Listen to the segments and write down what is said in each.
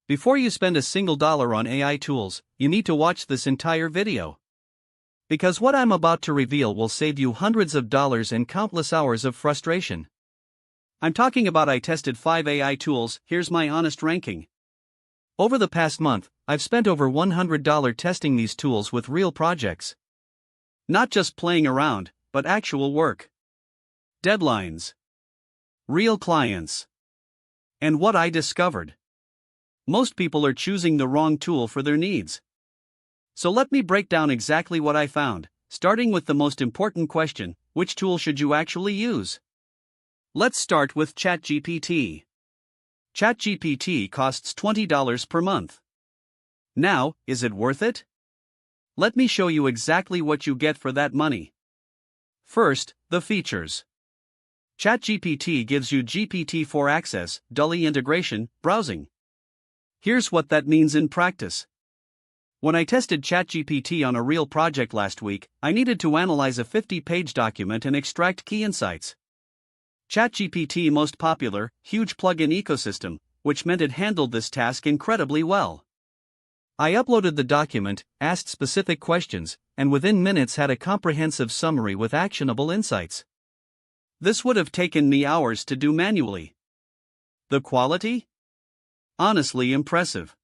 Before you spend a single dollar on AI tools, you need to watch this entire video. Because what I'm about to reveal will save you hundreds of dollars and countless hours of frustration. I'm talking about I tested 5 AI tools. Here's my honest ranking. Over the past month, I've spent over $100 testing these tools with real projects. Not just playing around, but actual work. Deadlines. Real clients. And what I discovered. Most people are choosing the wrong tool for their needs. So let me break down exactly what I found, starting with the most important question: which tool should you actually use? Let's start with ChatGPT. ChatGPT costs $20 per month. Now, is it worth it? Let me show you exactly what you get for that money. First, the features. ChatGPT gives you GPT-4 access, DALL-E integration, browsing. Here's what that means in practice. When I tested ChatGPT on a real project last week, I needed to analyze a 50-page document and extract key insights. ChatGPT most popular, huge plugin ecosystem, which meant it handled this task incredibly well. I uploaded the document, asked specific questions, and within minutes had a comprehensive summary with actionable insights. This would have taken me hours to do manually. The quality? Honestly impressive.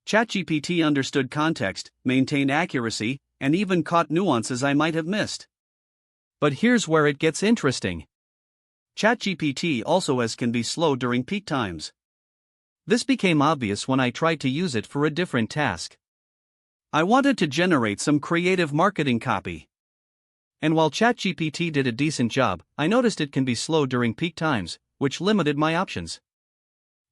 ChatGPT understood context, maintained accuracy, and even caught nuances I might have missed. But here's where it gets interesting. ChatGPT also can be slow during peak times. This became obvious when I tried to use it for a different task. I wanted to generate some creative marketing copy. And while ChatGPT did a decent job, I noticed it can be slow during peak times, which limited my options.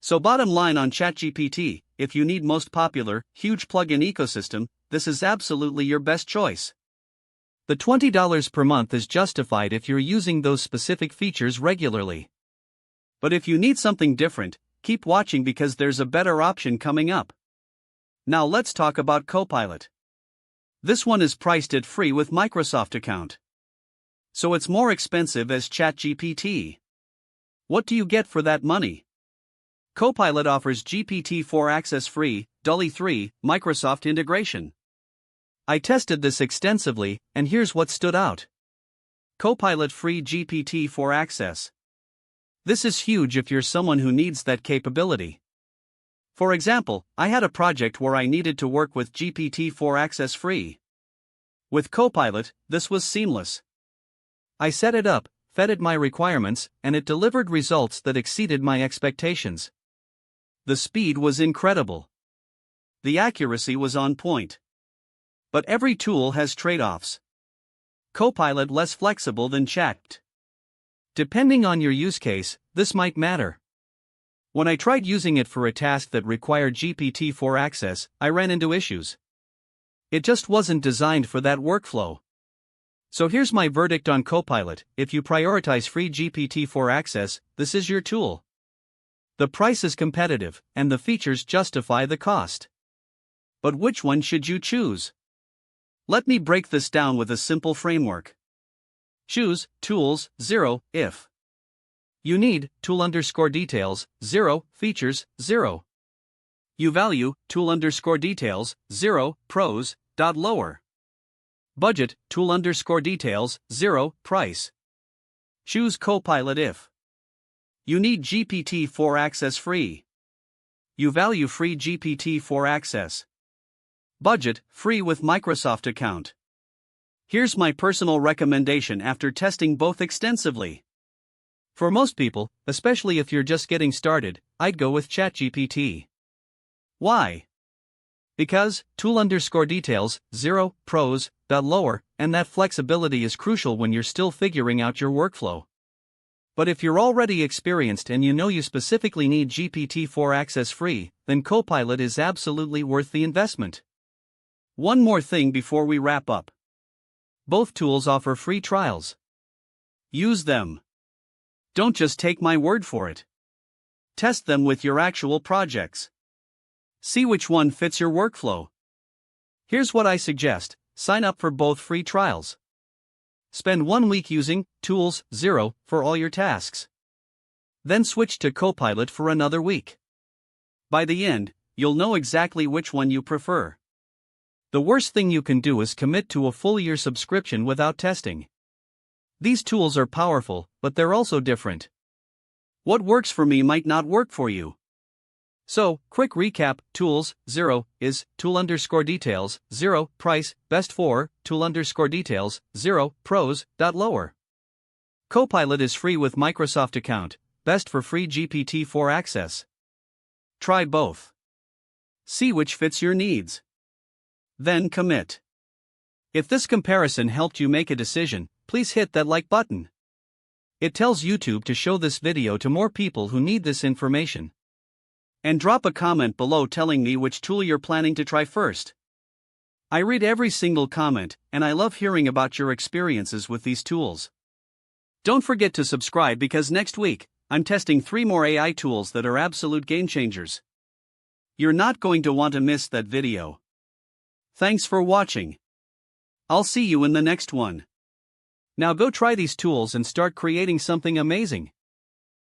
So bottom line on ChatGPT, if you need most popular, huge plugin ecosystem, this is absolutely your best choice. The $20 per month is justified if you're using those specific features regularly. But if you need something different, keep watching because there's a better option coming up. Now let's talk about Copilot. This one is priced at free with Microsoft account. So it's more expensive as ChatGPT. What do you get for that money? Copilot offers GPT-4 access free, DALL-E 3, Microsoft integration. I tested this extensively, and here's what stood out. Copilot free GPT-4 access. This is huge if you're someone who needs that capability. For example, I had a project where I needed to work with GPT-4 access free. With Copilot, this was seamless. I set it up, fed it my requirements, and it delivered results that exceeded my expectations. The speed was incredible. The accuracy was on point. But every tool has trade-offs. Copilot less flexible than Chat. Depending on your use case, this might matter. When I tried using it for a task that required GPT-4 access, I ran into issues. It just wasn't designed for that workflow. So here's my verdict on Copilot: if you prioritize free GPT-4 access, this is your tool. The price is competitive, and the features justify the cost. But which one should you choose? Let me break this down with a simple framework. Choose tools 0 if you need tool_details 0 features 0. You value tool_details 0 pros lower. Budget tool_details 0 price. Choose Copilot if you need GPT-4 access free. You value free GPT-4 access. Budget free with Microsoft account. Here's my personal recommendation after testing both extensively. For most people, especially if you're just getting started, I'd go with ChatGPT. Why? Because tool_details 0 pros lower, and that flexibility is crucial when you're still figuring out your workflow. But if you're already experienced and you know you specifically need GPT-4 access free, then Copilot is absolutely worth the investment. One more thing before we wrap up. Both tools offer free trials. Use them. Don't just take my word for it. Test them with your actual projects. See which one fits your workflow. Here's what I suggest: sign up for both free trials. Spend 1 week using Tools 0 for all your tasks. Then switch to Copilot for another week. By the end, you'll know exactly which one you prefer. The worst thing you can do is commit to a full year subscription without testing. These tools are powerful, but they're also different. What works for me might not work for you. So, quick recap: tools, 0, is, tool_details, 0, price, best for, tool_details, 0, pros, .lower. Copilot is free with Microsoft account, best for free GPT-4 access. Try both. See which fits your needs. Then commit. If this comparison helped you make a decision, please hit that like button. It tells YouTube to show this video to more people who need this information. And drop a comment below telling me which tool you're planning to try first. I read every single comment, and I love hearing about your experiences with these tools. Don't forget to subscribe because next week, I'm testing 3 more AI tools that are absolute game changers. You're not going to want to miss that video. Thanks for watching. I'll see you in the next one. Now go try these tools and start creating something amazing.